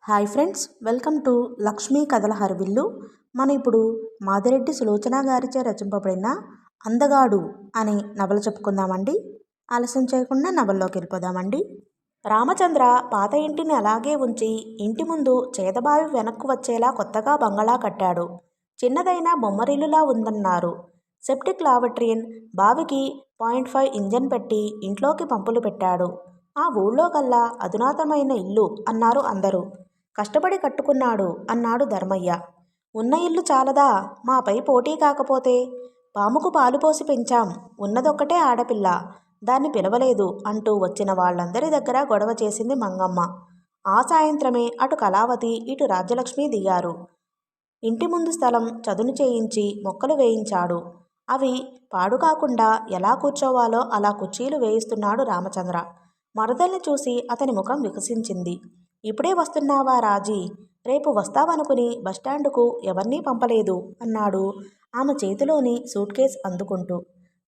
Hi friends, welcome to Lakshmi కథల హరివిల్లు. మనం ఇప్పుడు మాదిరెడ్డి సులోచన గారిచే రచింపబడిన అందగాడు అనే నవల చెప్పుకుందామండి. ఆలస్యం చేయకుండా నవల్లోకి వెళ్ళిపోదామండి. రామచంద్ర పాత ఇంటిని అలాగే ఉంచి ఇంటి ముందు చేతబావి వెనక్కు వచ్చేలా కొత్తగా బంగళా కట్టాడు. చిన్నదైన బొమ్మరిల్లులా ఉందన్నారు. సెప్టిక్ లావట్రియన్, బావికి 0.5 ఇంజన్ పెట్టి ఇంట్లోకి పంపులు పెట్టాడు. ఆ ఊళ్ళో కల్లా అధునాతనమైన ఇల్లు అన్నారు అందరూ. కష్టపడి కట్టుకున్నాడు అన్నాడు ధర్మయ్య. ఉన్న ఇల్లు చాలదా, మాపై పోటీ కాకపోతే? పాముకు పాలు పోసి పెంచాం, ఉన్నదొక్కటే ఆడపిల్ల, దాన్ని పిలవలేదు అంటూ వచ్చిన వాళ్ళందరి దగ్గర గొడవ చేసింది మంగమ్మ. ఆ సాయంత్రమే అటు కళావతి ఇటు రాజ్యలక్ష్మి దిగారు. ఇంటి ముందు స్థలం చదును చేయించి మొక్కలు వేయించాడు. అవి పాడు కాకుండా ఎలా కూర్చోవాలో అలా కుర్చీలు వేయిస్తున్నాడు రామచంద్ర. మరదల్ని చూసి అతని ముఖం వికసించింది. ఇప్పుడే వస్తున్నావా రాజీ? రేపు వస్తావనుకుని బస్టాండుకు ఎవరినీ పంపలేదు అన్నాడు ఆమె చేతిలోని సూట్ కేస్ అందుకుంటూ.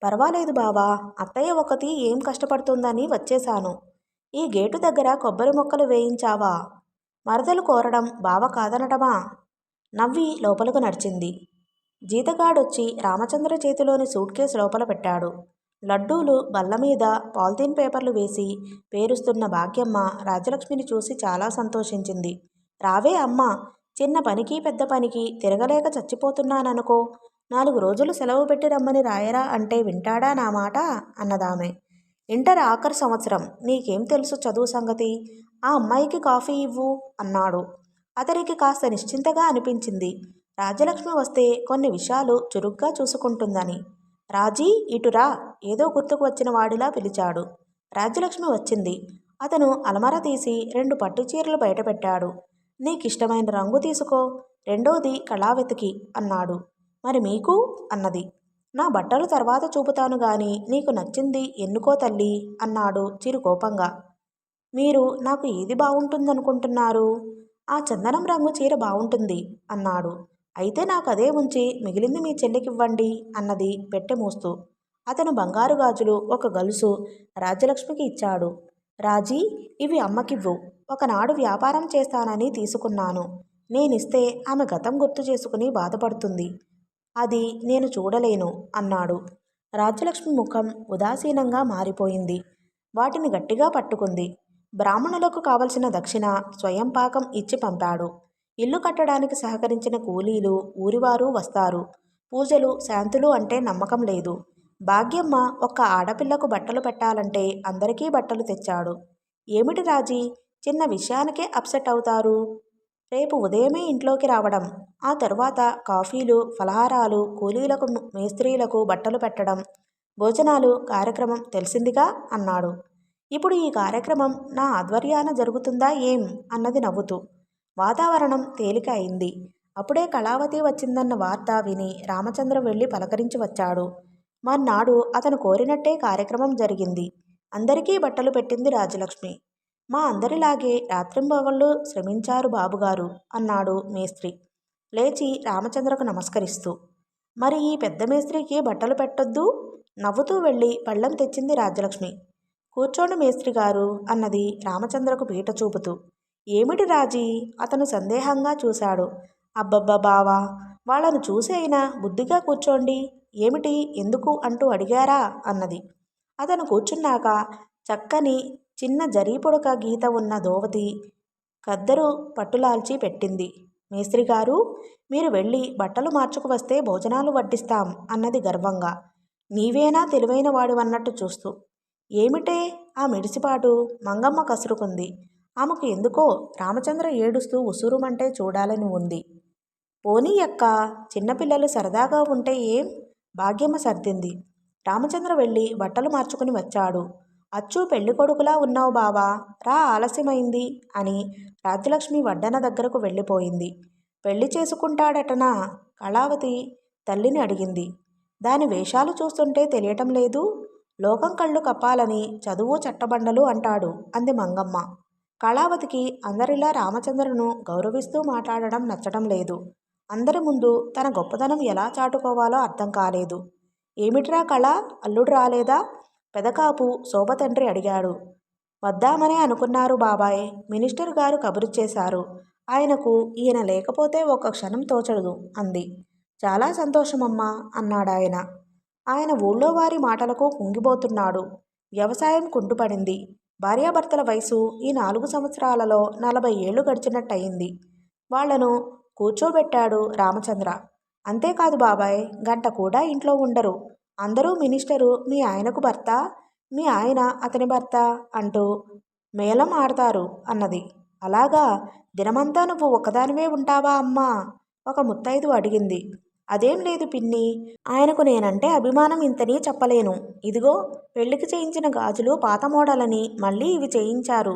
పర్వాలేదు బావా, అత్తయ్య ఒకటి ఏం కష్టపడుతుందని వచ్చేశాను. ఈ గేటు దగ్గర కొబ్బరి మొక్కలు వేయించావా? మరదలు కోరడం బావ కాదనటమా? నవ్వి లోపలకు నడిచింది. జీతగాడొచ్చి రామచంద్ర చేతిలోని సూట్ కేసు లోపల పెట్టాడు. లడ్డూలు బల్లమీద పాలిథీన్ పేపర్లు వేసి పేరుస్తున్న భాగ్యమ్మ రాజ్యలక్ష్మిని చూసి చాలా సంతోషించింది. రావే అమ్మ, చిన్న పనికి పెద్ద పనికి తిరగలేక చచ్చిపోతున్నాననుకో. 4 రోజులు సెలవు పెట్టి రమ్మని రాయరా అంటే వింటాడా నా మాట అన్నదామె. ఇంటర్ ఆఖరు సంవత్సరం, నీకేం తెలుసు చదువు సంగతి? ఆ అమ్మాయికి కాఫీ ఇవ్వు అన్నాడు. అతనికి కాస్త నిశ్చింతగా అనిపించింది. రాజ్యలక్ష్మి వస్తే కొన్ని విషయాలు చురుగ్గా చూసుకుంటుందని. రాజీ, ఇటురా, ఏదో గుర్తుకు వచ్చిన వాడిలా పిలిచాడు. రాజ్యలక్ష్మి వచ్చింది. అతను అలమర తీసి 2 పట్టు చీరలు బయటపెట్టాడు. నీకిష్టమైన రంగు తీసుకో, రెండోది కళావతికి అన్నాడు. మరి మీకు అన్నది. నా బట్టలు తర్వాత చూపుతాను గాని నీకు నచ్చింది ఎన్నుకో తల్లి అన్నాడు చిరుకోపంగా. మీరు నాకు ఏది బాగుంటుందనుకుంటున్నారు? ఆ చందనం రంగు చీర బాగుంటుంది అన్నాడు. అయితే నాకు అదే ఉంచి మిగిలింది మీ చెల్లికివ్వండి అన్నది పెట్టె మూస్తూ. అతను బంగారు గాజులు, ఒక గొలుసు రాజ్యలక్ష్మికి ఇచ్చాడు. రాజీ, ఇవి అమ్మకివ్వు. ఒకనాడు వ్యాపారం చేస్తానని తీసుకున్నాను. నేనిస్తే ఆమె గతం గుర్తు చేసుకుని బాధపడుతుంది. అది నేను చూడలేను అన్నాడు. రాజ్యలక్ష్మి ముఖం ఉదాసీనంగా మారిపోయింది. వాటిని గట్టిగా పట్టుకుంది. బ్రాహ్మణులకు కావలసిన దక్షిణ స్వయం పాకం ఇచ్చి పంపాడు. ఇల్లు కట్టడానికి సహకరించిన కూలీలు ఊరివారు వస్తారు. పూజలు శాంతులు అంటే నమ్మకం లేదు. భాగ్యమ్మ ఒక్క ఆడపిల్లకు బట్టలు పెట్టాలంటే అందరికీ బట్టలు తెచ్చాడు. ఏమిటి రాజీ, చిన్న విషయానికే అప్సెట్ అవుతారు? రేపు ఉదయమే ఇంట్లోకి రావడం, ఆ తరువాత కాఫీలు ఫలహారాలు, కూలీలకు మేస్త్రీలకు బట్టలు పెట్టడం, భోజనాలు, కార్యక్రమం తెలిసిందిగా అన్నాడు. ఇప్పుడు ఈ కార్యక్రమం నా ఆధ్వర్యాన జరుగుతుందా ఏం అన్నది నవ్వుతూ. వాతావరణం తేలిక అయింది. అప్పుడే కళావతి వచ్చిందన్న వార్త విని రామచంద్ర వెళ్ళి పలకరించి వచ్చాడు. మర్నాడు అతను కోరినట్టే కార్యక్రమం జరిగింది. అందరికీ బట్టలు పెట్టింది రాజ్యలక్ష్మి. మా అందరిలాగే రాత్రింబవళ్ళు శ్రమించారు బాబుగారు అన్నాడు మేస్త్రి లేచి రామచంద్రకు నమస్కరిస్తూ. మరి ఈ పెద్ద మేస్త్రికి బట్టలు పెట్టొద్దు? నవ్వుతూ వెళ్ళి పళ్ళెం తెచ్చింది రాజ్యలక్ష్మి. కూర్చోండి మేస్త్రి గారు అన్నది రామచంద్రకు పీట చూపుతూ. ఏమిటి రాజీ? అతను సందేహంగా చూశాడు. అబ్బబ్బా బావా, వాళ్ళను చూసి అయినా బుద్ధిగా కూర్చోండి. ఏమిటి, ఎందుకు అంటూ అడిగారా అన్నది. అతను కూర్చున్నాక చక్కని చిన్న జరీపొడక గీత ఉన్న దోవతి కద్దరు పట్టులాల్చి పెట్టింది. మేస్త్రి గారు, మీరు వెళ్ళి బట్టలు మార్చుకు వస్తే భోజనాలు వడ్డిస్తాం అన్నది గర్వంగా. నీవేనా తెలివైన వాడివన్నట్టు చూస్తూ. ఏమిటే ఆ మిడిసిపాటు? మంగమ్మ కసురుకుంది. ఆమెకు ఎందుకో రామచంద్ర ఏడుస్తూ ఉసురుమంటే చూడాలని ఉంది. పోనీ అక్క, చిన్నపిల్లలు సరదాగా ఉంటే ఏం? భాగ్యమ్మ సర్దింది. రామచంద్ర వెళ్ళి బట్టలు మార్చుకుని వచ్చాడు. అచ్చు పెళ్ళికొడుకులా ఉన్నావు బావా, రా, ఆలస్యమైంది అని రాజ్యలక్ష్మి వడ్డన దగ్గరకు వెళ్ళిపోయింది. పెళ్లి చేసుకుంటాడటనా? కళావతి తల్లిని అడిగింది. దాని వేషాలు చూస్తుంటే తెలియటం లేదు. లోకం కళ్ళు కప్పాలని చదువు చట్టబండలు అంటాడు అంది మంగమ్మ. కళావతికి అందరిలా రామచంద్రను గౌరవిస్తూ మాట్లాడడం నచ్చటం లేదు. అందరి ముందు తన గొప్పతనం ఎలా చాటుకోవాలో అర్థం కాలేదు. ఏమిట్రా కళ, అల్లుడు రాలేదా? పెదకాపు శోభ తండ్రి అడిగాడు. వద్దామనే అనుకున్నారు బాబాయ్. మినిస్టర్ గారు కబురు చేశారు. ఆయనకు ఈయన లేకపోతే ఒక్క క్షణం తోచదు అంది. చాలా సంతోషమమ్మా అన్నాడాయన. ఆయన ఊళ్ళో వారి మాటలకు కుంగిపోతున్నాడు. వ్యవసాయం కుంటుపడింది. భార్యాభర్తల వయసు ఈ 4 సంవత్సరాలలో 40 ఏళ్లు గడిచినట్టయింది. వాళ్లను కూర్చోబెట్టాడు రామచంద్ర. అంతేకాదు బాబాయ్, గంట కూడా ఇంట్లో ఉండరు. అందరూ మినిస్టరు మీ ఆయనకు భర్త, మీ ఆయన అతని భర్త అంటూ మేళం ఆడతారు అన్నది. అలాగా, దినమంతా నువ్వు ఒక్కదానివే ఉంటావా అమ్మా? ఒక ముత్తైదు అడిగింది. అదేం లేదు పిన్ని, ఆయనకు నేనంటే అభిమానం ఇంతని చెప్పలేను. ఇదిగో పెళ్లికి చేయించిన గాజులు పాత మోడలని మళ్ళీ ఇవి చేయించారు.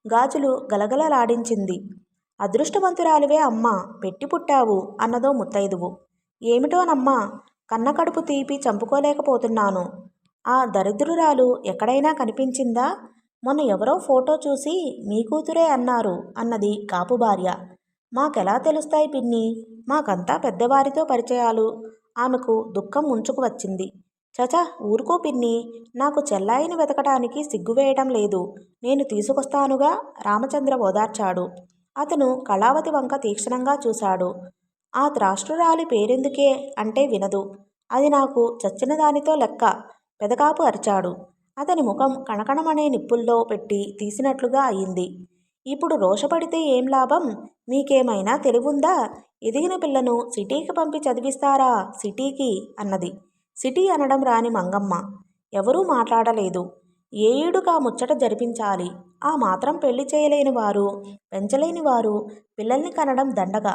గాజులు గలగలలాడించింది. అదృష్టవంతురాలివే అమ్మా, పెట్టి పుట్టావు అన్నదో ముత్తైదువు. ఏమిటోనమ్మా, కన్నకడుపు తీపి చంపుకోలేకపోతున్నాను. ఆ దరిద్రురాలు ఎక్కడైనా కనిపించిందా? మొన్న ఎవరో ఫోటో చూసి మీ కూతురే అన్నారు అన్నది కాపు భార్య. మాకెలా తెలుస్తాయి పిన్ని, మాకంతా పెద్దవారితో పరిచయాలు. ఆమెకు దుఃఖం ముంచుకు వచ్చింది. చచా ఊరుకో పిన్ని, నాకు చెల్లాయిని వెతకటానికి సిగ్గువేయటం లేదు. నేను తీసుకొస్తానుగా రామచంద్ర ఓదార్చాడు. అతను కళావతి వంక తీక్షణంగా చూశాడు. ఆ త్రాష్ట్రురాలి పేరెందుకే అంటే వినదు. అది నాకు చచ్చిన దానితో లెక్క పెదకాపు అరిచాడు. అతని ముఖం కణకణమనే నిప్పుల్లో పెట్టి తీసినట్లుగా అయింది. ఇప్పుడు రోషపడితే ఏం లాభం? మీకేమైనా తెలివుందా? ఎదిగిన పిల్లను సిటీకి పంపి చదివిస్తారా? సిటీకి అన్నది. సిటీ అనడం రాని మంగమ్మ. ఎవరూ మాట్లాడలేదు. ఏయుడుగా ముచ్చట జరిపించాలి. ఆ మాత్రం పెళ్లి చేయలేని వారు, పెంచలేని వారు పిల్లల్ని కనడం దండగా.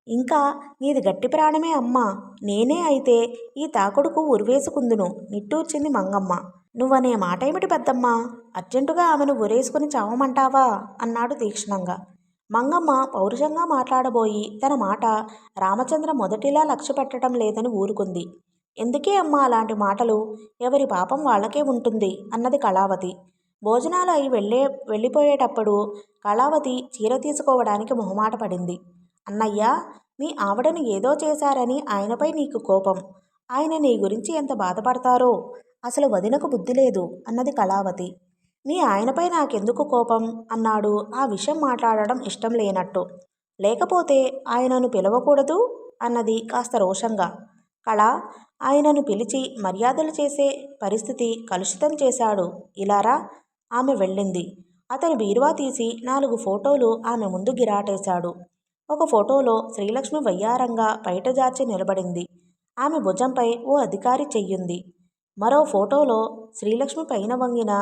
ఇంకా నీది గట్టి ప్రాణమే అమ్మా. నేనే అయితే ఈ తాకుడుకు ఉరివేసుకుందును నిట్టూర్చింది మంగమ్మ. నువ్వనే మాటేమిటి పెద్దమ్మా? అర్జెంటుగా ఆమెను ఉరేసుకుని చావమంటావా అన్నాడు తీక్షణంగా. మంగమ్మ పౌరుషంగా మాట్లాడబోయి తన మాట రామచంద్ర మొదటిలా లక్ష్య పెట్టడం లేదని ఊరుకుంది. ఎందుకే అమ్మా అలాంటి మాటలు? ఎవరి పాపం వాళ్ళకే ఉంటుంది అన్నది కళావతి. భోజనాలు అయి వెళ్ళిపోయేటప్పుడు కళావతి చీర తీసుకోవడానికి మొహమాట పడింది. అన్నయ్య, మీ ఆవిడను ఏదో చేశారని ఆయనపై నీకు కోపం. ఆయన నీ గురించి ఎంత బాధపడతారో. అసలు వదినకు బుద్ధి లేదు అన్నది కళావతి. మీ ఆయనపై నాకెందుకు కోపం అన్నాడు ఆ విషయం మాట్లాడడం ఇష్టం లేనట్టు. లేకపోతే ఆయనను పిలవకూడదు అన్నది కాస్త రోషంగా. కళ, ఆయనను పిలిచి మర్యాదలు చేసే పరిస్థితి కలుషితం చేశాడు. ఇలారా. ఆమె వెళ్ళింది. అతను బీరువా తీసి 4 ఫోటోలు ఆమె ముందు గిరాటేశాడు. ఒక ఫోటోలో శ్రీలక్ష్మి వయ్యారంగా పైటజార్చి నిలబడింది. ఆమె భుజంపై ఓ అధికారి చెయ్యుంది. మరో ఫోటోలో శ్రీలక్ష్మి పైన వంగిన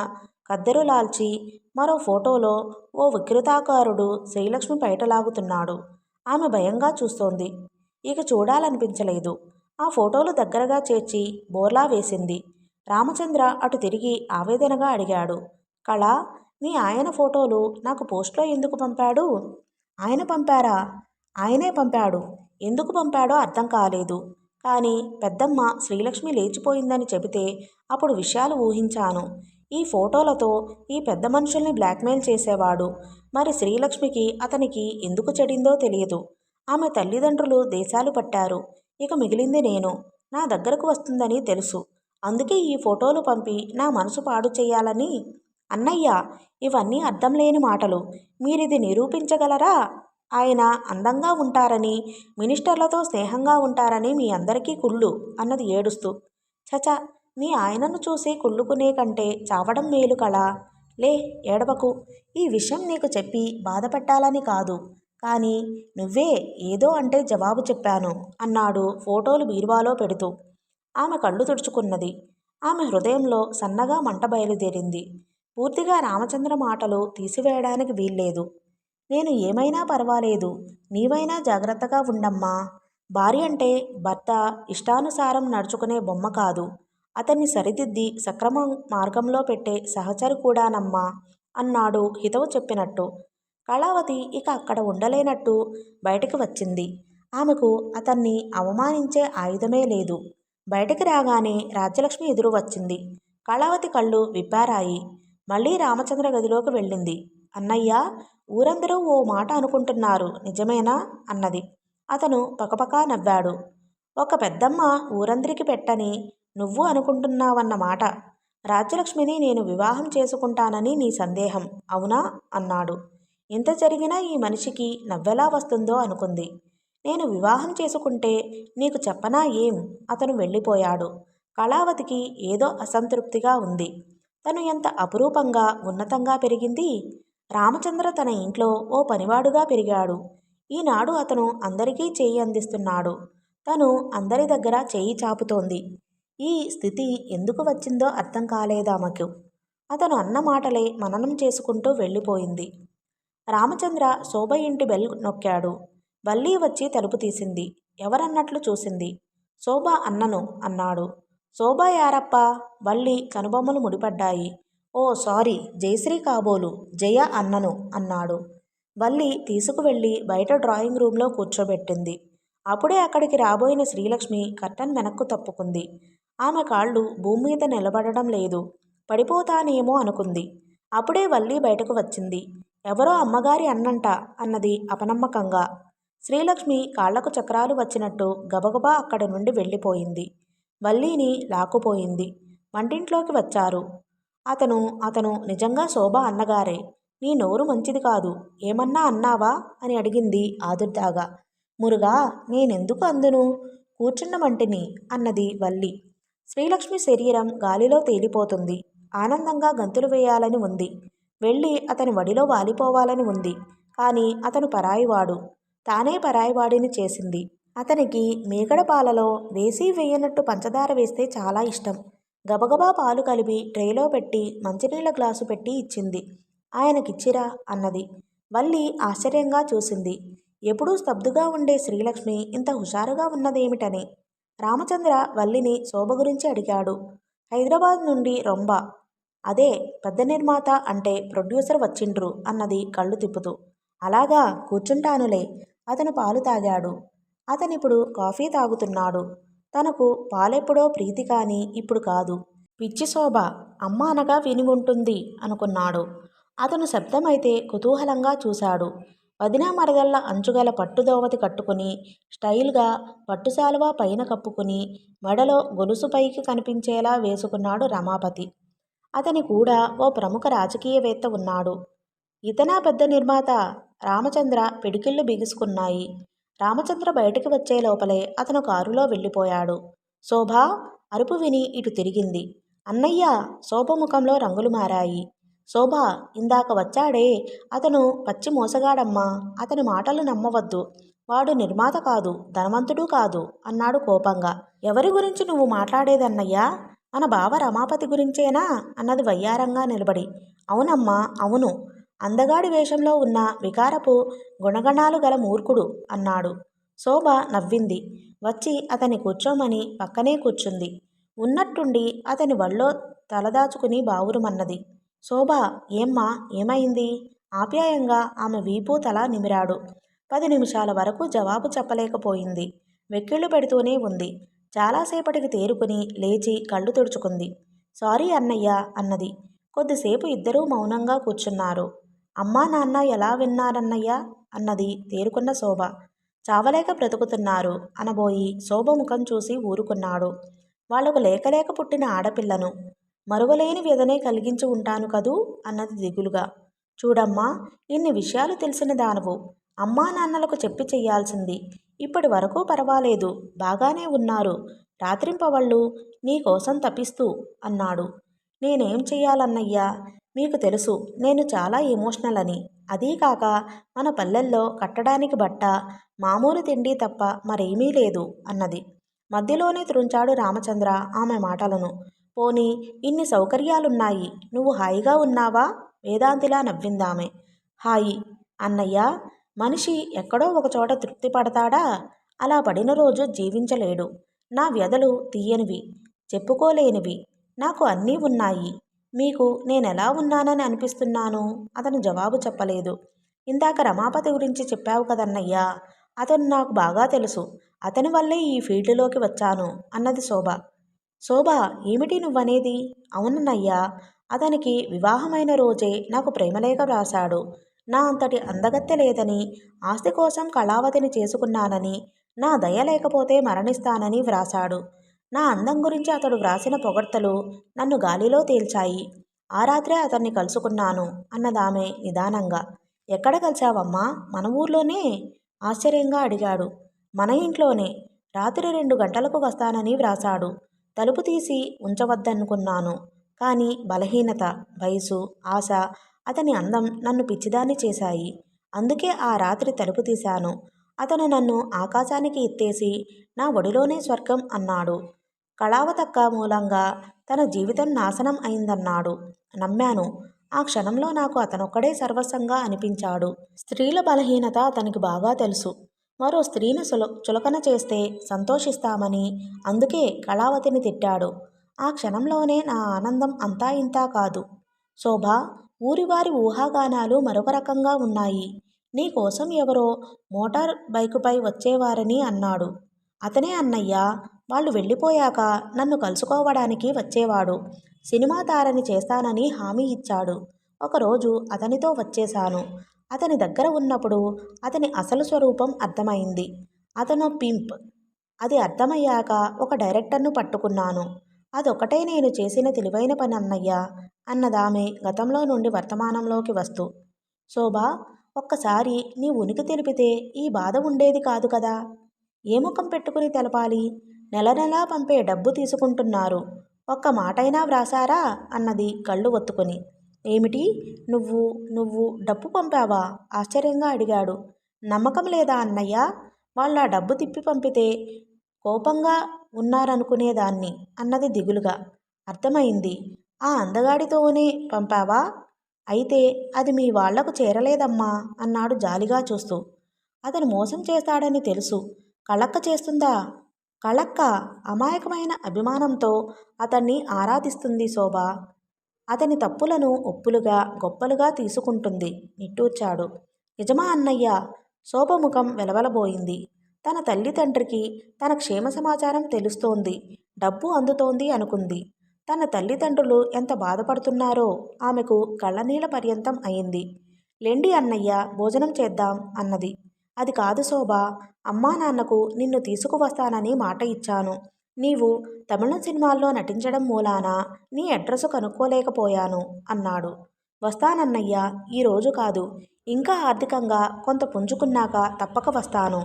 కద్దెరులాల్చి, మరో ఫోటోలో ఓ వికృతాకారుడు శ్రీలక్ష్మి పైటలాగుతున్నాడు. ఆమె భయంగా చూస్తోంది. ఇక చూడాలనిపించలేదు. ఆ ఫోటోలు దగ్గరగా చేర్చి బోర్లా వేసింది. రామచంద్ర అటు తిరిగి ఆవేదనగా అడిగాడు. కళ, మీ ఆయన ఫోటోలు నాకు పోస్ట్లో ఎందుకు పంపాడు? ఆయన పంపారా? ఆయనే పంపాడు. ఎందుకు పంపాడో అర్థం కాలేదు. కానీ పెద్దమ్మ శ్రీలక్ష్మి లేచిపోయిందని చెబితే అప్పుడు విషయాలు ఊహించాను. ఈ ఫోటోలతో ఈ పెద్ద మనుషుల్ని బ్లాక్మెయిల్ చేసేవాడు. మరి శ్రీలక్ష్మికి అతనికి ఎందుకు చెడిందో తెలియదు. ఆమె తల్లిదండ్రులు దేశాలు పట్టారు. ఇక మిగిలింది నేను. నా దగ్గరకు వస్తుందని తెలుసు. అందుకే ఈ ఫోటోలు పంపి నా మనసు పాడు చేయాలని. అన్నయ్య, ఇవన్నీ అర్థం లేని మాటలు. మీరిది నిరూపించగలరా? ఆయన అందంగా ఉంటారని, మినిస్టర్లతో స్నేహంగా ఉంటారని మీ అందరికీ కుళ్ళు అన్నది ఏడుస్తూ. చచ, మీ ఆయనను చూసి కుళ్ళుకునే కంటే చావడం మేలు కళ. లే, ఏడవకు. ఈ విషయం నీకు చెప్పి బాధపెట్టాలని కాదు. కానీ నువ్వే ఏదో అంటే జవాబు చెప్పాను అన్నాడు ఫోటోలు బీరువాలో పెడుతూ. ఆమె కళ్ళు తుడుచుకున్నది. ఆమె హృదయంలో సన్నగా మంట బయలుదేరింది. పూర్తిగా రామచంద్ర మాటలు తీసివేయడానికి వీల్లేదు. నేను ఏమైనా పర్వాలేదు, నీవైనా జాగ్రత్తగా ఉండమ్మా. భార్య అంటే భర్త ఇష్టానుసారం నడుచుకునే బొమ్మ కాదు. అతన్ని సరిదిద్ది సక్రమ మార్గంలో పెట్టే సహచరు కూడానమ్మా అన్నాడు హితవు చెప్పినట్టు. కళావతి ఇక అక్కడ ఉండలేనట్టు బయటికి వచ్చింది. ఆమెకు అతన్ని అవమానించే ఆయుధమే లేదు. బయటికి రాగానే రాజ్యలక్ష్మి ఎదురు వచ్చింది. కళావతి కళ్ళు విప్పారాయి. మళ్ళీ రామచంద్ర గదిలోకి వెళ్ళింది. అన్నయ్య, ఊరందరూ ఓ మాట అనుకుంటున్నారు, నిజమేనా అన్నది. అతను పకపకా నవ్వాడు. ఒక పెద్దమ్మ ఊరందరికి పెట్టని నువ్వు అనుకుంటున్నావన్నమాట. రాజ్యలక్ష్మిని నేను వివాహం చేసుకుంటానని నీ సందేహం అవునా అన్నాడు. ఇంత జరిగినా ఈ మనిషికి నవ్వెలా వస్తుందో అనుకుంది. నేను వివాహం చేసుకుంటే నీకు చెప్పనా ఏం? అతను వెళ్ళిపోయాడు. కళావతికి ఏదో అసంతృప్తిగా ఉంది. తను ఎంత అపురూపంగా ఉన్నతంగా పెరిగింది. రామచంద్ర తన ఇంట్లో ఓ పనివాడుగా పెరిగాడు. ఈనాడు అతను అందరికీ చేయి అందిస్తున్నాడు. తను అందరి దగ్గర చేయి చాపుతోంది. ఈ స్థితి ఎందుకు వచ్చిందో అర్థం కాలేదామెకు. అతను అన్న మాటలే మననం చేసుకుంటూ వెళ్ళిపోయింది. రామచంద్ర శోభ ఇంటి బెల్ నొక్కాడు. వల్లి వచ్చి తలుపు తీసింది. ఎవరన్నట్లు చూసింది. శోభ అన్నను అన్నాడు. శోభ యారప్ప? వల్లి కనుబొమ్మలు ముడిపడ్డాయి. ఓ సారీ, జయశ్రీ కాబోలు, జయ అన్నను అన్నాడు. వల్లి తీసుకువెళ్ళి బయట డ్రాయింగ్ రూంలో కూర్చోబెట్టింది. అప్పుడే అక్కడికి రాబోయిన శ్రీలక్ష్మి కర్టన్ వెనక్కు తప్పుకుంది. ఆమె కాళ్ళు భూమి మీద నిలబడడం లేదు. పడిపోతానేమో అనుకుంది. అప్పుడే వల్లి బయటకు వచ్చింది. ఎవరో అమ్మగారి అన్నంట అన్నది అపనమ్మకంగా. శ్రీలక్ష్మి కాళ్లకు చక్రాలు వచ్చినట్టు గబగబా అక్కడి నుండి వెళ్ళిపోయింది. వల్లిని లాక్కుపోయింది. వంటింట్లోకి వచ్చారు. అతను నిజంగా శోభ అన్నగారే. నీ నోరు మంచిది కాదు, ఏమన్నా అన్నావా అని అడిగింది ఆదుర్దాగా. మురుగా, నేనెందుకు అందును? కూర్చున్నమంటిని అన్నది వల్లి. శ్రీలక్ష్మి శరీరం గాలిలో తేలిపోతుంది. ఆనందంగా గంతులు వేయాలని ఉంది. వెళ్ళి అతని వడిలో వాలిపోవాలని ఉంది. కానీ అతను పరాయివాడు. తానే పరాయివాడిని చేసింది. అతనికి మీగడ పాలలో వేసి వేయనట్టు పంచదార వేస్తే చాలా ఇష్టం. గబగబా పాలు కలిపి ట్రేలో పెట్టి మంచినీళ్ల గ్లాసు పెట్టి ఇచ్చింది. ఆయనకిచ్చిరా అన్నది. వల్లి ఆశ్చర్యంగా చూసింది. ఎప్పుడూ స్తబ్దుగా ఉండే శ్రీలక్ష్మి ఇంత హుషారుగా ఉన్నదేమిటని. రామచంద్ర వల్లిని శోభ గురించి అడిగాడు. హైదరాబాద్ నుండి రొంబ. అదే పెద్ద నిర్మాత అంటే ప్రొడ్యూసర్ వచ్చిండ్రు అన్నది కళ్ళు తిప్పుతూ. అలాగా, కూర్చుంటానులే. అతను పాలు తాగాడు. అతనిప్పుడు కాఫీ తాగుతున్నాడు. తనకు పాలెప్పుడో ప్రీతి కాని ఇప్పుడు కాదు. పిచ్చి శోభ అమ్మ అనగా విని ఉంటుంది అనుకున్నాడు. అతను శబ్దమైతే కుతూహలంగా చూశాడు. వదినా మరదళ్ళ అంచుగల పట్టుదోవతి కట్టుకుని స్టైల్గా పట్టుశాలువా పైన కప్పుకుని మెడలో గొలుసు పైకి కనిపించేలా వేసుకున్నాడు రమాపతి. అతని కూడా ఓ ప్రముఖ రాజకీయవేత్త ఉన్నాడు. ఇతనా పెద్ద నిర్మాత? రామచంద్ర పిడికిళ్ళు బిగుసుకున్నాయి. రామచంద్ర బయటికి వచ్చే లోపలే అతను కారులో వెళ్ళిపోయాడు. శోభ అరుపు విని ఇటు తిరిగింది. అన్నయ్య! శోభ ముఖంలో రంగులు మారాయి. శోభ, ఇందాక వచ్చాడే అతను పచ్చి మోసగాడమ్మా. అతని మాటలు నమ్మవద్దు. వాడు నిర్మాత కాదు, ధనవంతుడు కాదు అన్నాడు కోపంగా. ఎవరి గురించి నువ్వు మాట్లాడేదన్నయ్యా? మన బావ రమాపతి గురించేనా అన్నది వయ్యారంగా నిలబడి. అవునమ్మా, అవును. అందగాడి వేషంలో ఉన్న వికారపు గుణగణాలు గల మూర్ఖుడు అన్నాడు. శోభ నవ్వింది. వచ్చి అతన్ని కూర్చోమని పక్కనే కూర్చుంది. ఉన్నట్టుండి అతని వళ్ళో తలదాచుకుని బావురుమన్నది. శోభ, ఏమ్మా, ఏమైంది? ఆప్యాయంగా ఆమె వీపు తల నిమిరాడు. 10 నిమిషాల వరకు జవాబు చెప్పలేకపోయింది. వెక్కిళ్ళు పెడుతూనే ఉంది. చాలాసేపటికి తేరుకుని లేచి కళ్ళు తుడుచుకుంది. సారీ అన్నయ్య అన్నది. కొద్దిసేపు ఇద్దరూ మౌనంగా కూర్చున్నారు. అమ్మా నాన్న ఎలా విన్నారన్నయ్య అన్నది తేరుకున్న శోభ. చావలేక బ్రతుకుతున్నారు అనబోయి శోభ ముఖం చూసి ఊరుకున్నాడు. వాళ్లకు లేకలేక పుట్టిన ఆడపిల్లను మరువలేని వ్యధనే కలిగించి ఉంటాను కదూ అన్నది దిగులుగా. చూడమ్మా, ఇన్ని విషయాలు తెలిసిన దానవు. అమ్మా నాన్నలకు చెప్పి చెయ్యాల్సింది. ఇప్పటి వరకు పర్వాలేదు, బాగానే ఉన్నారు. రాత్రింపవళ్ళు నీకోసం తపిస్తూ అన్నాడు. నేనేం చెయ్యాలన్నయ్యా? మీకు తెలుసు నేను చాలా ఎమోషనల్ అని. అదీకాక మన పల్లెల్లో కట్టడానికి బట్ట, మామూలు తిండి తప్ప మరేమీ లేదు అన్నది. మధ్యలోనే త్రుంచాడు రామచంద్ర ఆమె మాటలను. పోనీ ఇన్ని సౌకర్యాలున్నాయి, నువ్వు హాయిగా ఉన్నావా? వేదాంతిలా నవ్విందామె. హాయి అన్నయ్య, మనిషి ఎక్కడో ఒకచోట తృప్తి పడతాడా? అలా పడిన రోజు జీవించలేడు. నా వ్యధలు తీయనివి, చెప్పుకోలేనివి. నాకు అన్నీ ఉన్నాయి. మీకు నేనెలా ఉన్నానని అనిపిస్తున్నాను? అతను జవాబు చెప్పలేదు. ఇందాక రమాపతి గురించి చెప్పావు కదన్నయ్యా, అతను నాకు బాగా తెలుసు. అతని వల్లే ఈ ఫీల్డ్లోకి వచ్చాను అన్నది శోభ. శోభ, ఏమిటి నువ్వనేది? అవునన్నయ్యా, అతనికి వివాహమైన రోజే నాకు ప్రేమలేఖ వ్రాశాడు. నా అంతటి అందగత్తె లేదని, ఆస్తి కోసం కళావతిని చేసుకున్నానని, నా దయ లేకపోతే మరణిస్తానని వ్రాశాడు. నా అందం గురించి అతడు వ్రాసిన పొగడ్తలు నన్ను గాలిలో తేల్చాయి. ఆ రాత్రే అతన్ని కలుసుకున్నాను అన్నదామె నిదానంగా. ఎక్కడ కలిశావమ్మా? మన ఊర్లోనే? ఆశ్చర్యంగా అడిగాడు. మన ఇంట్లోనే. రాత్రి 2 గంటలకు వస్తానని వ్రాసాడు. తలుపు తీసి ఉంచవద్దనుకున్నాను. కానీ బలహీనత, వయసు, ఆశ, అతని అందం నన్ను పిచ్చిదాన్ని చేశాయి. అందుకే ఆ రాత్రి తలుపు తీశాను. అతను నన్ను ఆకాశానికి ఎత్తేసి నా ఒడిలోనే స్వర్గం అన్నాడు. కళావతక్క మూలంగా తన జీవితం నాశనం అయిందన్నాడు. నమ్మాను. ఆ క్షణంలో నాకు అతనొక్కడే సర్వస్వంగా అనిపించాడు. స్త్రీల బలహీనత అతనికి బాగా తెలుసు. మరో స్త్రీని చులకన చేస్తే సంతోషిస్తామని అందుకే కళావతిని తిట్టాడు. ఆ క్షణంలోనే నా ఆనందం అంతా ఇంతా కాదు. శోభ, ఊరివారి ఊహాగానాలు మరొక రకంగా ఉన్నాయి. నీకోసం ఎవరో మోటార్ బైకుపై వచ్చేవారని అన్నాడు. అతనే అన్నయ్యా. వాళ్ళు వెళ్ళిపోయాక నన్ను కలుసుకోవడానికి వచ్చేవాడు. సినిమా తారని చేస్తానని హామీ ఇచ్చాడు. ఒకరోజు అతనితో వచ్చేశాను. అతని దగ్గర ఉన్నప్పుడు అతని అసలు స్వరూపం అర్థమైంది. అతను పింప్. అది అర్థమయ్యాక ఒక డైరెక్టర్ను పట్టుకున్నాను. అదొకటే నేను చేసిన తెలివైన పని అన్నయ్యా అన్నదామె గతంలో నుండి వర్తమానంలోకి వస్తూ. శోభ, ఒక్కసారి నీ ఉనికి తెలిపితే ఈ బాధ ఉండేది కాదు కదా. ఏ ముఖం పెట్టుకుని తెలపాలి? నెల నెలా పంపే డబ్బు తీసుకుంటున్నారు. ఒక్క మాటైనా వ్రాసారా అన్నది కళ్ళు ఒత్తుకుని. ఏమిటి? నువ్వు నువ్వు డబ్బు పంపావా? ఆశ్చర్యంగా అడిగాడు. నమ్మకం లేదా అన్నయ్య? వాళ్ళ డబ్బు తిప్పి పంపితే కోపంగా ఉన్నారనుకునేదాన్ని అన్నది దిగులుగా. అర్థమైంది. ఆ అందగాడితోనే పంపావా? అయితే అది మీ వాళ్లకు చేరలేదమ్మా అన్నాడు జాలిగా చూస్తూ. అతను మోసం చేస్తాడని తెలుసు. కళక్క చేస్తుందా? కళక్క అమాయకమైన అభిమానంతో అతన్ని ఆరాధిస్తుంది శోభ. అతని తప్పులను ఒప్పులుగా గొప్పలుగా తీసుకుంటుంది నిట్టూర్చాడు. నిజమా అన్నయ్య? శోభ ముఖం వెలవెలబోయింది. తన తల్లిదండ్రికి తన క్షేమ సమాచారం తెలుస్తోంది. డబ్బు అందుతోంది అనుకుంది. తన తల్లిదండ్రులు ఎంత బాధపడుతున్నారో ఆమెకు కళ్ళనీళ్ళ పర్యంతం అయింది. లెండి అన్నయ్య, భోజనం చేద్దాం అన్నది. అది కాదు శోభ, అమ్మా నాన్నకు నిన్ను తీసుకువస్తానని మాట ఇచ్చాను. నీవు తమిళం సినిమాల్లో నటించడం మూలాన నీ అడ్రసు కనుక్కోలేకపోయాను అన్నాడు. వస్తానన్నయ్య, ఈరోజు కాదు, ఇంకా ఆర్థికంగా కొంత పుంజుకున్నాక తప్పక వస్తాను.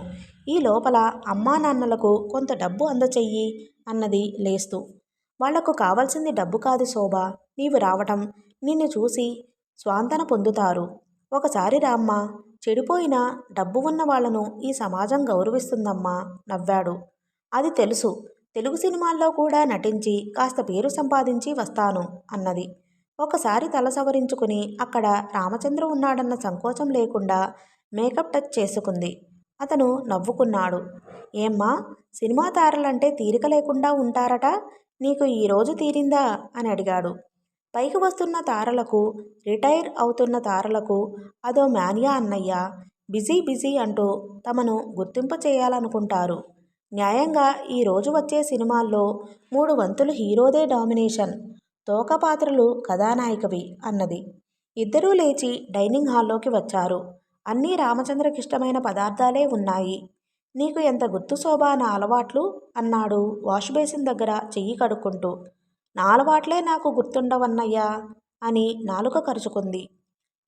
ఈ లోపల అమ్మా నాన్నలకు కొంత డబ్బు అందచెయ్యి అన్నది లేస్తూ. వాళ్లకు కావలసింది డబ్బు కాదు శోభ, నీవు రావటం. నిన్ను చూసి స్వాంతన పొందుతారు. ఒకసారి రామ్మా. చెడిపోయిన డబ్బు ఉన్న వాళ్లను ఈ సమాజం గౌరవిస్తుందమ్మా నవ్వాడు. అది తెలుసు. తెలుగు సినిమాల్లో కూడా నటించి కాస్త పేరు సంపాదించి వస్తాను అన్నది. ఒకసారి తల సవరించుకుని అక్కడ రామచంద్ర ఉన్నాడన్న సంకోచం లేకుండా మేకప్ టచ్ చేసుకుంది. అతను నవ్వుకున్నాడు. ఏమ్మా, సినిమా తారలంటే తీరిక లేకుండా ఉంటారట. నీకు ఈరోజు తీరిందా అని అడిగాడు. పైకి వస్తున్న తారలకు, రిటైర్ అవుతున్న తారలకు అదో మానియా అన్నయ్య. బిజీ బిజీ అంటూ తమను గుర్తింపు చేయాలనుకుంటారు. న్యాయంగా ఈరోజు వచ్చే సినిమాల్లో 3 వంతులు హీరోదే డామినేషన్. తోక పాత్రలు కథానాయికవి అన్నది. ఇద్దరూ లేచి డైనింగ్ హాల్లోకి వచ్చారు. అన్నీ రామచంద్రకిష్టమైన పదార్థాలే ఉన్నాయి. నీకు ఎంత గుర్తు శోభా నా అలవాట్లు అన్నాడు వాష్ బేసిన్ దగ్గర చెయ్యి కడుక్కుంటూ. నా అలవాట్లే నాకు గుర్తుండవన్నయ్యా అని నాలుక కరుచుకుంది.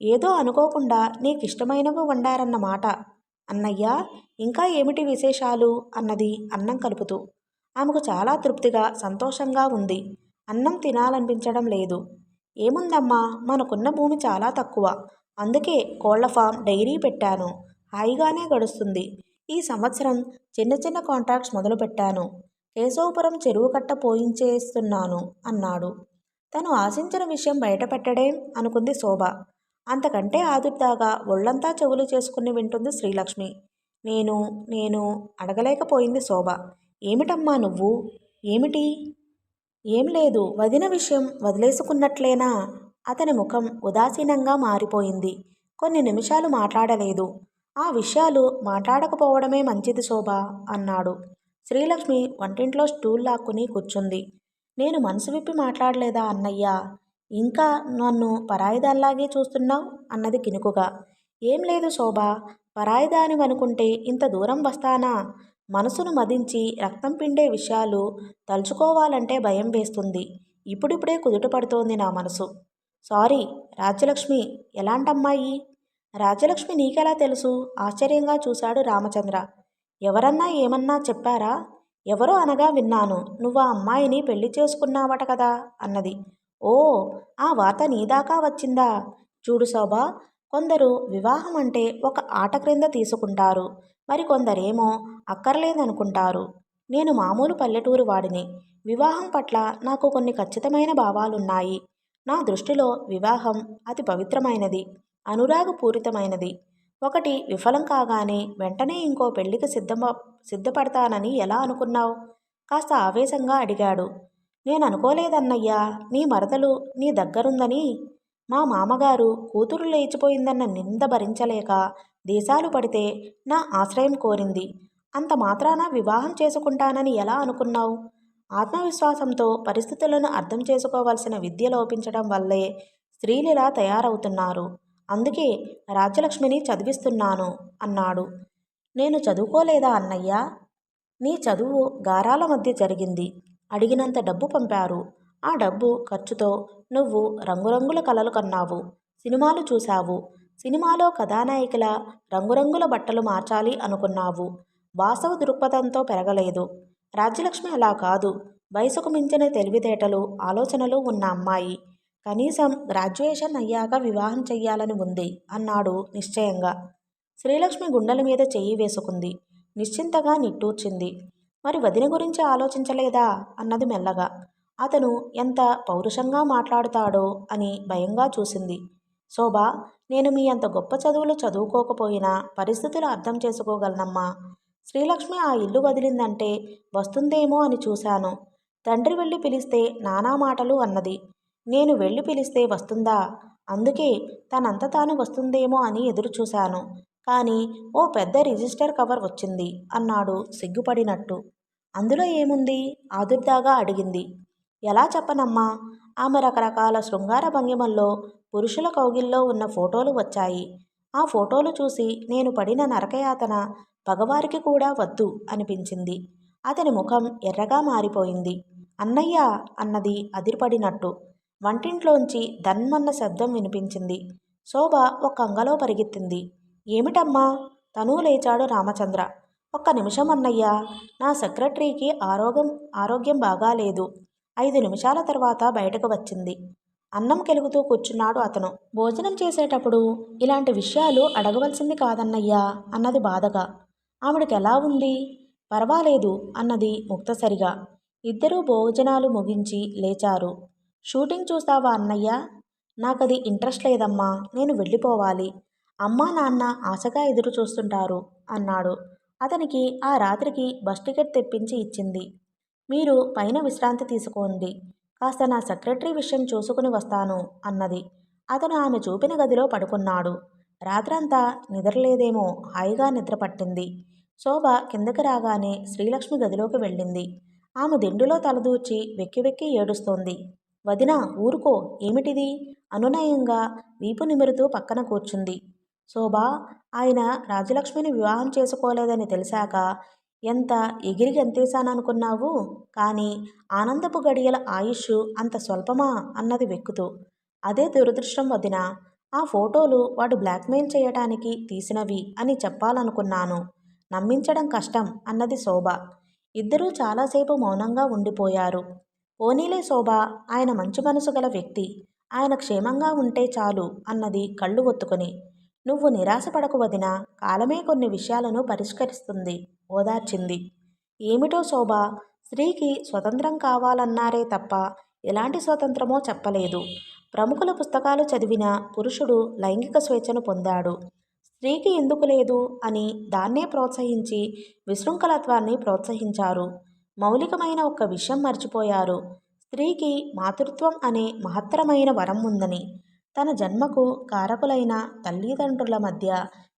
ఏదో అనుకోకుండా నీకిష్టమైనవి వండారన్నమాట. అన్నయ్య, ఇంకా ఏమిటి విశేషాలు అన్నది అన్నం కలుపుతూ. ఆమెకు చాలా తృప్తిగా సంతోషంగా ఉంది. అన్నం తినాలనిపించడం లేదు. ఏముందమ్మా, మనకున్న భూమి చాలా తక్కువ. అందుకే కోళ్ల ఫామ్, డైరీ పెట్టాను. హాయిగానే గడుస్తుంది. ఈ సంవత్సరం చిన్న చిన్న కాంట్రాక్ట్స్ మొదలుపెట్టాను. కేశవపురం చెరువు కట్ట పోయించేస్తున్నాను అన్నాడు. తను ఆశించిన విషయం బయటపెట్టడేం అనుకుంది శోభ. అంతకంటే ఆదుర్దాగా ఒళ్లంతా చెవులు చేసుకుని వింటుంది శ్రీలక్ష్మి. నేను అడగలేకపోయింది శోభ. ఏమిటమ్మా నువ్వు? ఏమిటి? ఏం లేదు. వదిన విషయం వదిలేసుకున్నట్లేనా? అతని ముఖం ఉదాసీనంగా మారిపోయింది. కొన్ని నిమిషాలు మాట్లాడలేదు. ఆ విషయాలు మాట్లాడకపోవడమే మంచిది శోభ అన్నాడు. శ్రీలక్ష్మి వంటింట్లో స్టూల్ లాక్కుని కూర్చుంది. నేను మనసు విప్పి మాట్లాడలేదా అన్నయ్య? ఇంకా నన్ను పరాయిదాల్లాగే చూస్తున్నావు అన్నది కినుకుగా. ఏం లేదు శోభ, పరాయిదానివనుకుంటే ఇంత దూరం వస్తానా? మనసును మదించి రక్తం పిండే విషయాలు తలుచుకోవాలంటే భయం వేస్తుంది. ఇప్పుడిప్పుడే కుదుట పడుతోంది నా మనసు. సారీ, రాజ్యలక్ష్మి ఎలాంటమ్మాయి? రాజ్యలక్ష్మి నీకెలా తెలుసు? ఆశ్చర్యంగా చూశాడు రామచంద్ర. ఎవరన్నా ఏమన్నా చెప్పారా? ఎవరో అనగా విన్నాను. నువ్వు ఆ అమ్మాయిని పెళ్లి చేసుకున్నావట కదా అన్నది. ఓ, ఆ వార్త నీదాకా వచ్చిందా? చూడు శోభ, కొందరు వివాహం అంటే ఒక ఆట క్రింద తీసుకుంటారు, మరికొందరేమో అక్కర్లేదనుకుంటారు. నేను మామూలు పల్లెటూరు వాడిని. వివాహం పట్ల నాకు కొన్ని ఖచ్చితమైన భావాలున్నాయి. నా దృష్టిలో వివాహం అతి పవిత్రమైనది, అనురాగపూరితమైనది. ఒకటి విఫలం కాగానే వెంటనే ఇంకో పెళ్లికి సిద్ధపడతానని ఎలా అనుకున్నావు? కాస్త ఆవేశంగా అడిగాడు. నేను అనుకోలేదన్నయ్యా. నీ మరదలు నీ దగ్గరుందని. మా మామగారు కూతురు లేచిపోయిందన్న నింద భరించలేక దేశాలు పడితే నా ఆశ్రయం కోరింది. అంత మాత్రాన వివాహం చేసుకుంటానని ఎలా అనుకున్నావు? ఆత్మవిశ్వాసంతో పరిస్థితులను అర్థం చేసుకోవాల్సిన విద్య లోపించడం వల్లే స్త్రీలిలా తయారవుతున్నారు. అందుకే రాజ్యలక్ష్మిని చదివిస్తున్నాను అన్నాడు. నేను చదువుకోలేదా అన్నయ్యా? నీ చదువు గారాల మధ్య జరిగింది. అడిగినంత డబ్బు పంపారు. ఆ డబ్బు ఖర్చుతో నువ్వు రంగురంగుల కలలు కన్నావు, సినిమాలు చూశావు. సినిమాలో కథానాయికల రంగురంగుల బట్టలు మార్చాలి అనుకున్నావు. వాస్తవ దృక్పథంతో పెరగలేదు. రాజ్యలక్ష్మి అలా కాదు. వయసుకు మించిన తెలివితేటలు, ఆలోచనలు ఉన్న అమ్మాయి. కనీసం గ్రాడ్యుయేషన్ అయ్యాక వివాహం చెయ్యాలని ఉంది అన్నాడు నిశ్చయంగా. శ్రీలక్ష్మి గుండెల మీద చెయ్యి వేసుకుంది. నిశ్చింతగా నిట్టూర్చింది. మరి వదిన గురించి ఆలోచించలేదా అన్నది మెల్లగా. అతను ఎంత పౌరుషంగా మాట్లాడుతాడో అని భయంగా చూసింది. శోభ, నేను మీ అంత గొప్ప చదువులు చదువుకోకపోయినా పరిస్థితులు అర్థం చేసుకోగలనమ్మా. శ్రీలక్ష్మి ఆ ఇల్లు వదిలిందంటే వస్తుందేమో అని చూశాను. తండ్రి వెళ్ళి పిలిస్తే నానా మాటలు అన్నది. నేను వెళ్ళి పిలిస్తే వస్తుందా? అందుకే తనంత తాను వస్తుందేమో అని ఎదురుచూశాను. కానీ ఓ పెద్ద రిజిస్టర్ కవర్ వచ్చింది అన్నాడు సిగ్గుపడినట్టు. అందులో ఏముంది? ఆదుర్దాగా అడిగింది. ఎలా చెప్పనమ్మా? ఆమె రకరకాల శృంగార భంగిమల్లో పురుషుల కౌగిల్లో ఉన్న ఫోటోలు వచ్చాయి. ఆ ఫోటోలు చూసి నేను పడిన నరకయాతన పగవారికి కూడా వద్దు అనిపించింది. అతని ముఖం ఎర్రగా మారిపోయింది. అన్నయ్య అన్నది అదిరిపడినట్టు. వంటింట్లోంచి ధన్మన్న శబ్దం వినిపించింది. శోభ ఒక అంగలో పరిగెత్తింది. ఏమిటమ్మా? తనూ లేచాడు రామచంద్ర. ఒక్క నిమిషం అన్నయ్యా, నా సెక్రటరీకి ఆరోగ్యం బాగాలేదు. 5 నిమిషాల తర్వాత బయటకు వచ్చింది. అన్నం కెలుగుతూ కూర్చున్నాడు అతను. భోజనం చేసేటప్పుడు ఇలాంటి విషయాలు అడగవలసింది కాదన్నయ్యా అన్నది బాధగా. ఆవిడకెలా ఉంది? పర్వాలేదు అన్నది ముక్తసరిగా. ఇద్దరూ భోజనాలు ముగించి లేచారు. షూటింగ్ చూస్తావా అన్నయ్య? నాకది ఇంట్రెస్ట్ లేదమ్మా, నేను వెళ్ళిపోవాలి. అమ్మా నాన్న ఆశగా ఎదురు చూస్తుంటారు అన్నాడు. అతనికి ఆ రాత్రికి బస్ టికెట్ తెప్పించి ఇచ్చింది. మీరు పైన విశ్రాంతి తీసుకోండి, కాస్త నా సెక్రటరీ విషయం చూసుకుని వస్తాను అన్నది. అతను ఆమె చూపిన గదిలో పడుకున్నాడు. రాత్రంతా నిద్రలేదేమో, హాయిగా నిద్ర పట్టింది. శోభ కిందకి రాగానే శ్రీలక్ష్మి గదిలోకి వెళ్ళింది. ఆమె దిండులో తలదూర్చి వెక్కి వెక్కి ఏడుస్తోంది. వదినా, ఊరుకో, ఏమిటిది? అనునయంగా వీపు నిమురుతూ పక్కన కూర్చుంది. శోభ, ఆయన రాజలక్ష్మిని వివాహం చేసుకోలేదని తెలిసాక ఎంత ఎగిరి గంతేశాననుకున్నావు? కానీ ఆనందపు గడియల ఆయుష్ అంత స్వల్పమా అన్నది వెక్కుతూ. అదే దురదృష్టం వదినా. ఆ ఫోటోలు వాడు బ్లాక్మెయిల్ చేయటానికి తీసినవి అని చెప్పాలనుకున్నాను. నమ్మించడం కష్టం అన్నది శోభ. ఇద్దరూ చాలాసేపు మౌనంగా ఉండిపోయారు. పోనీలే శోభ, ఆయన మంచి మనసు గల వ్యక్తి. ఆయన క్షేమంగా ఉంటే చాలు అన్నది కళ్ళు ఒత్తుకొని. నువ్వు నిరాశపడకు వదినా, కాలమే కొన్ని విషయాలను పరిష్కరిస్తుంది ఓదార్చింది. ఏమిటో శోభ? స్త్రీకి స్వతంత్రం కావాలన్నారే తప్ప ఎలాంటి స్వతంత్రమో చెప్పలేదు. ప్రముఖుల పుస్తకాలు చదివిన పురుషుడు లైంగిక స్వేచ్ఛను పొందాడు. స్త్రీకి ఎందుకు లేదు అని దాన్నే ప్రోత్సహించి విశృంఖలత్వాన్ని ప్రోత్సహించారు. మౌలికమైన ఒక్క విషయం మర్చిపోయారు. స్త్రీకి మాతృత్వం అనే మహత్తరమైన వరం ఉందని. తన జన్మకు కారకులైన తల్లిదండ్రుల మధ్య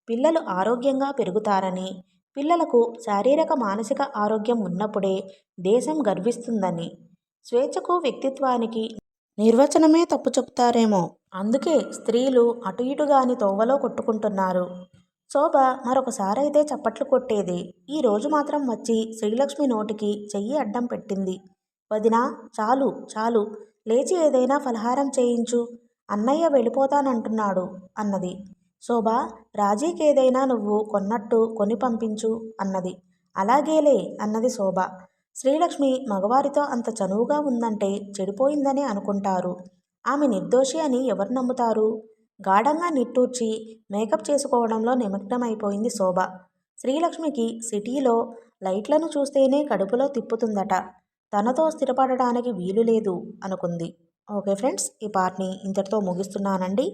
పిల్లలు ఆరోగ్యంగా పెరుగుతారని, పిల్లలకు శారీరక మానసిక ఆరోగ్యం ఉన్నప్పుడే దేశం గర్విస్తుందని. స్వేచ్ఛకు వ్యక్తిత్వానికి నిర్వచనమే తప్పు చెప్తారేమో. అందుకే స్త్రీలు అటు ఇటుగాని తోవలో కొట్టుకుంటున్నారు. శోభ మరొకసారైతే చప్పట్లు కొట్టేది. ఈ రోజు మాత్రం వచ్చి శ్రీలక్ష్మి నోటికి చెయ్యి అడ్డం పెట్టింది. వదినా, చాలు చాలు, లేచి ఏదైనా ఫలహారం చేయించు, అన్నయ్య వెళ్ళిపోతానంటున్నాడు అన్నది. శోభ, రాజీకేదైనా నువ్వు కొన్నట్టు కొని పంపించు అన్నది. అలాగేలే అన్నది శోభ. శ్రీలక్ష్మి మగవారితో అంత చనువుగా ఉందంటే చెడిపోయిందని అనుకుంటారు. ఆమె నిర్దోషి అని ఎవరు నమ్ముతారు? గాఢంగా నిట్టూర్చి మేకప్ చేసుకోవడంలో నిమగ్నమైపోయింది శోభ. శ్రీలక్ష్మికి సిటీలో లైట్లను చూస్తేనే కడుపులో తిప్పుతుందట. తనతో స్థిరపడడానికి వీలు లేదు అనుకుంది. ఓకే ఫ్రెండ్స్, ఈ పార్ట్ని ఇంతటితో ముగిస్తున్నానండి.